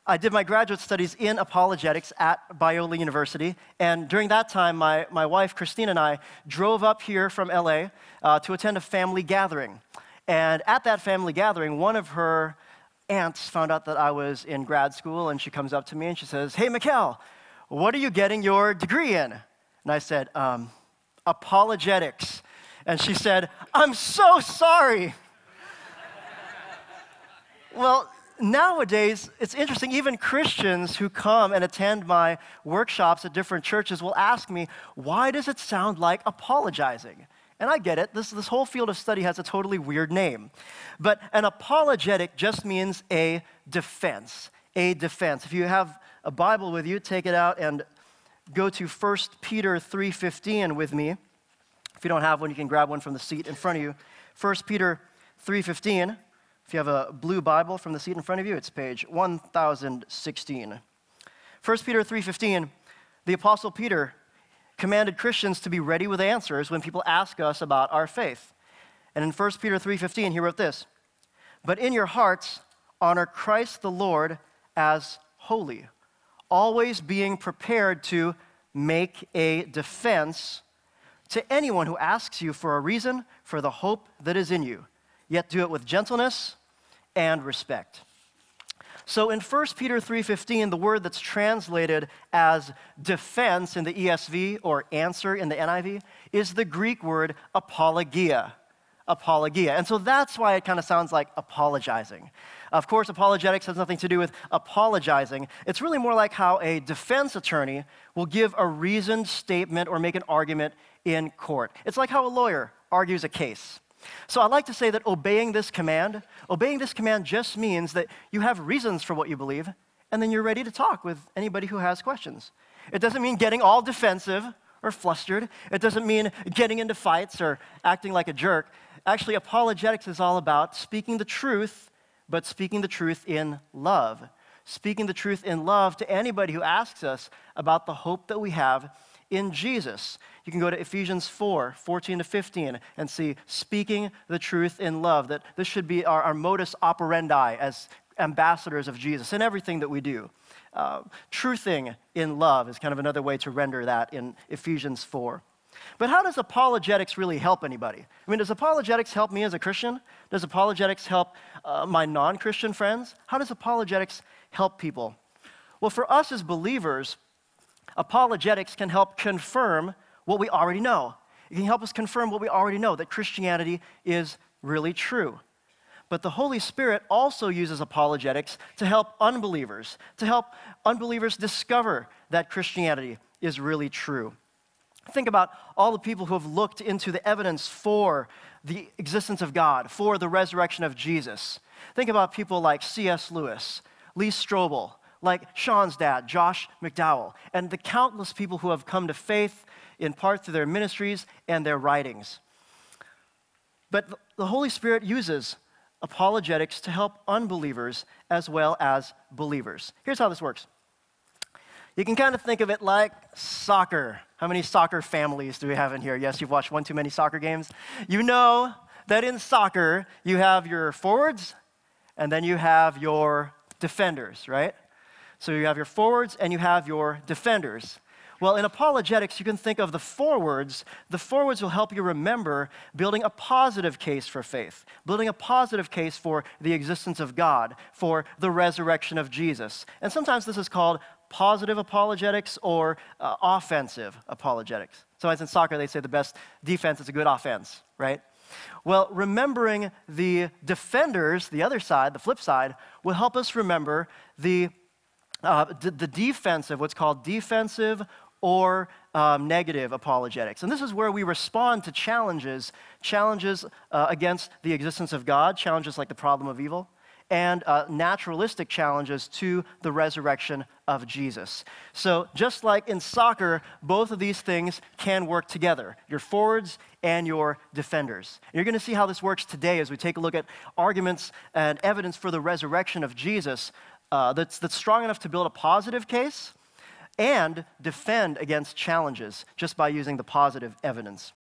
I did my graduate studies in apologetics at Biola University, and during that time, my wife, Christine, and I drove up here from LA to attend a family gathering. And at that family gathering, one of her aunts found out that I was in grad school, and she comes up to me and she says, "Hey, Mikkel, what are you getting your degree in?" And I said, apologetics. And she said, "I'm so sorry." Well, nowadays, it's interesting, even Christians who come and attend my workshops at different churches will ask me, why does it sound like apologizing? And I get it, this whole field of study has a totally weird name. But an apologetic just means a defense, a defense. If you have a Bible with you, take it out and go to 1 Peter 3:15 with me. If you don't have one, you can grab one from the seat in front of you. 1 Peter 3:15. If you have a blue Bible from the seat in front of you, it's page 1016. 1 Peter 3:15, the Apostle Peter commanded Christians to be ready with answers when people ask us about our faith. And in 1 Peter 3:15, he wrote this, "But in your hearts, honor Christ the Lord as holy, always being prepared to make a defense to anyone who asks you for a reason for the hope that is in you, yet do it with gentleness and respect." So in 1 Peter 3:15, the word that's translated as defense in the ESV or answer in the NIV is the Greek word apologia. Apologia. And so that's why it kind of sounds like apologizing. Of course, apologetics has nothing to do with apologizing. It's really more like how a defense attorney will give a reasoned statement or make an argument in court. It's like how a lawyer argues a case. So I like to say that obeying this command just means that you have reasons for what you believe, and then you're ready to talk with anybody who has questions. It doesn't mean getting all defensive or flustered. It doesn't mean getting into fights or acting like a jerk. Actually, apologetics is all about speaking the truth, but speaking the truth in love. Speaking the truth in love to anybody who asks us about the hope that we have in Jesus. You can go to Ephesians 4:14-15, and see speaking the truth in love, that this should be our modus operandi as ambassadors of Jesus in everything that we do. Truthing in love is kind of another way to render that in Ephesians 4. But how does apologetics really help anybody? I mean, does apologetics help me as a Christian? Does apologetics help my non-Christian friends? How does apologetics help people? Well, for us as believers, apologetics can help confirm what we already know. It can help us confirm what we already know, that Christianity is really true. But the Holy Spirit also uses apologetics to help unbelievers discover that Christianity is really true. Think about all the people who have looked into the evidence for the existence of God, for the resurrection of Jesus. Think about people like C.S. Lewis, Lee Strobel, like Sean's dad, Josh McDowell, and the countless people who have come to faith in part through their ministries and their writings. But the Holy Spirit uses apologetics to help unbelievers as well as believers. Here's how this works. You can kind of think of it like soccer. How many soccer families do we have in here? Yes, you've watched one too many soccer games. You know that in soccer, you have your forwards, and then you have your defenders, right? So you have your forwards and you have your defenders. Well, in apologetics, you can think of the forwards. The forwards will help you remember building a positive case for faith, building a positive case for the existence of God, for the resurrection of Jesus. And sometimes this is called positive apologetics or offensive apologetics. So as in soccer, they say the best defense is a good offense, right? Well, remembering the defenders, the other side, the flip side, will help us remember the defensive, what's called defensive or negative apologetics. And this is where we respond to challenges against the existence of God, challenges like the problem of evil, and naturalistic challenges to the resurrection of Jesus. So just like in soccer, both of these things can work together, your forwards and your defenders. And you're going to see how this works today as we take a look at arguments and evidence for the resurrection of Jesus that's strong enough to build a positive case and defend against challenges just by using the positive evidence.